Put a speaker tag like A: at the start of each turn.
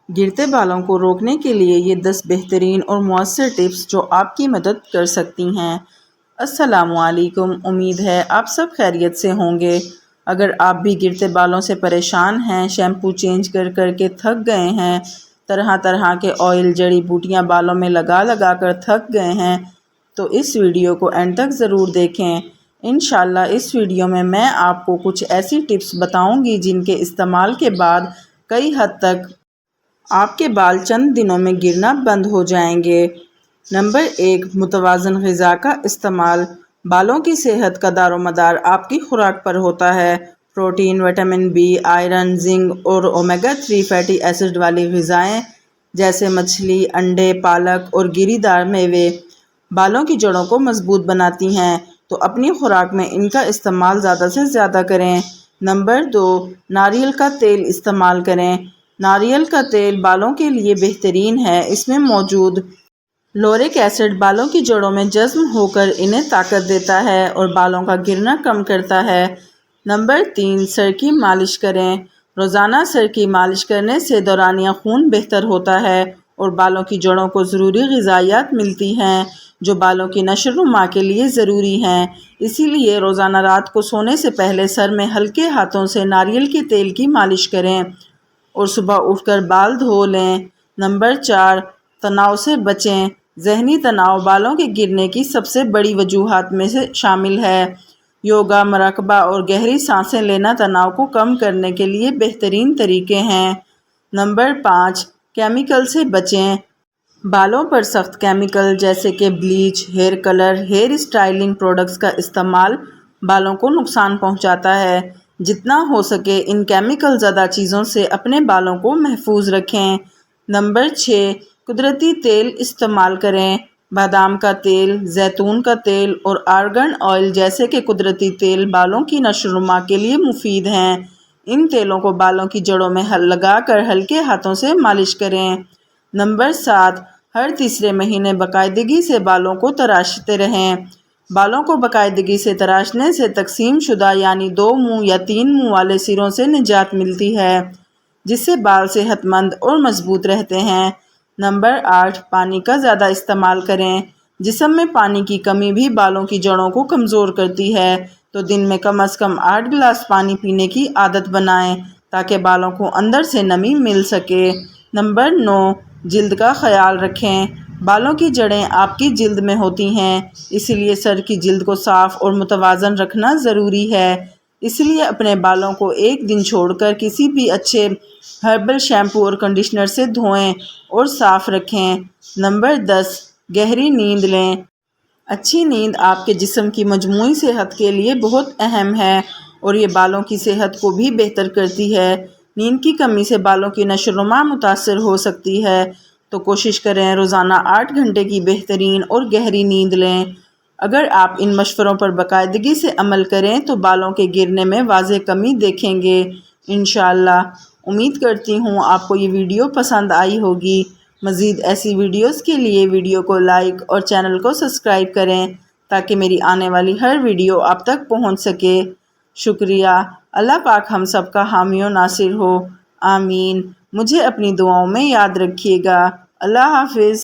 A: گرتے بالوں کو روکنے کے لیے یہ 10 بہترین اور مؤثر ٹپس جو آپ کی مدد کر سکتی ہیں۔ السلام علیکم، امید ہے آپ سب خیریت سے ہوں گے۔ اگر آپ بھی گرتے بالوں سے پریشان ہیں، شیمپو چینج کر کر کے تھک گئے ہیں، طرح طرح کے آئل جڑی بوٹیاں بالوں میں لگا لگا کر تھک گئے ہیں، تو اس ویڈیو کو اینڈ تک ضرور دیکھیں۔ انشاءاللہ اس ویڈیو میں آپ کو کچھ ایسی ٹپس بتاؤں گی جن کے استعمال کے بعد کئی حد تک آپ کے بال چند دنوں میں گرنا بند ہو جائیں گے۔ نمبر 1، متوازن غذا کا استعمال۔ بالوں کی صحت کا دار و مدار آپ کی خوراک پر ہوتا ہے۔ Protein, vitamin B, iron, zinc اور اومیگا 3 فیٹی ایسڈ والی غذائیں جیسے مچھلی، انڈے، پالک اور گری دار میوے بالوں کی جڑوں کو مضبوط بناتی ہیں، تو اپنی خوراک میں ان کا استعمال زیادہ سے زیادہ کریں۔ نمبر 2، ناریل کا تیل استعمال کریں۔ ناریل کا تیل بالوں کے لیے بہترین ہے۔ اس میں موجود لورک ایسڈ بالوں کی جڑوں میں جذب ہو کر انہیں طاقت دیتا ہے اور بالوں کا گرنا کم کرتا ہے۔ نمبر 3، سر کی مالش کریں۔ روزانہ سر کی مالش کرنے سے دورانیہ خون بہتر ہوتا ہے اور بالوں کی جڑوں کو ضروری غذائیات ملتی ہیں جو بالوں کی نشو و نما کے لیے ضروری ہیں۔ اسی لیے روزانہ رات کو سونے سے پہلے سر میں ہلکے ہاتھوں سے ناریل کے تیل کی مالش کریں اور صبح اٹھ کر بال دھو لیں۔ نمبر 4، تناؤ سے بچیں۔ ذہنی تناؤ بالوں کے گرنے کی سب سے بڑی وجوہات میں سے شامل ہے۔ یوگا، مراقبہ اور گہری سانسیں لینا تناؤ کو کم کرنے کے لیے بہترین طریقے ہیں۔ نمبر 5، کیمیکل سے بچیں۔ بالوں پر سخت کیمیکل جیسے کہ bleach, hair colour, hair styling products کا استعمال بالوں کو نقصان پہنچاتا ہے۔ جتنا ہو سکے ان کیمیکل زدہ چیزوں سے اپنے بالوں کو محفوظ رکھیں۔ نمبر 6، قدرتی تیل استعمال کریں۔ بادام کا تیل، زیتون کا تیل اور آرگن آئل جیسے کہ قدرتی تیل بالوں کی نشو و نما کے لیے مفید ہیں۔ ان تیلوں کو بالوں کی جڑوں میں لگا کر ہلکے ہاتھوں سے مالش کریں۔ نمبر 7، ہر تیسرے مہینے باقاعدگی سے بالوں کو تراشتے رہیں۔ بالوں کو باقاعدگی سے تراشنے سے تقسیم شدہ یعنی 2 منہ یا 3 منہ والے سروں سے نجات ملتی ہے، جس سے بال صحت مند اور مضبوط رہتے ہیں۔ نمبر 8، پانی کا زیادہ استعمال کریں۔ جسم میں پانی کی کمی بھی بالوں کی جڑوں کو کمزور کرتی ہے، تو دن میں کم از کم 8 گلاس پانی پینے کی عادت بنائیں تاکہ بالوں کو اندر سے نمی مل سکے۔ نمبر 9، جلد کا خیال رکھیں۔ بالوں کی جڑیں آپ کی جلد میں ہوتی ہیں، اس لیے سر کی جلد کو صاف اور متوازن رکھنا ضروری ہے۔ اس لیے اپنے بالوں کو ایک دن چھوڑ کر کسی بھی اچھے ہربل شیمپو اور کنڈیشنر سے دھوئیں اور صاف رکھیں۔ نمبر 10، گہری نیند لیں۔ اچھی نیند آپ کے جسم کی مجموعی صحت کے لیے بہت اہم ہے اور یہ بالوں کی صحت کو بھی بہتر کرتی ہے۔ نیند کی کمی سے بالوں کی نشو و نما متاثر ہو سکتی ہے، تو کوشش کریں روزانہ 8 گھنٹے کی بہترین اور گہری نیند لیں۔ اگر آپ ان مشوروں پر باقاعدگی سے عمل کریں تو بالوں کے گرنے میں واضح کمی دیکھیں گے انشاءاللہ۔ امید کرتی ہوں آپ کو یہ ویڈیو پسند آئی ہوگی۔ مزید ایسی ویڈیوز کے لیے ویڈیو کو لائک اور چینل کو سبسکرائب کریں تاکہ میری آنے والی ہر ویڈیو آپ تک پہنچ سکے۔ شکریہ۔ اللہ پاک ہم سب کا حامی و ناصر ہو، آمین۔ مجھے اپنی دعاؤں میں یاد رکھیے گا۔ اللہ حافظ۔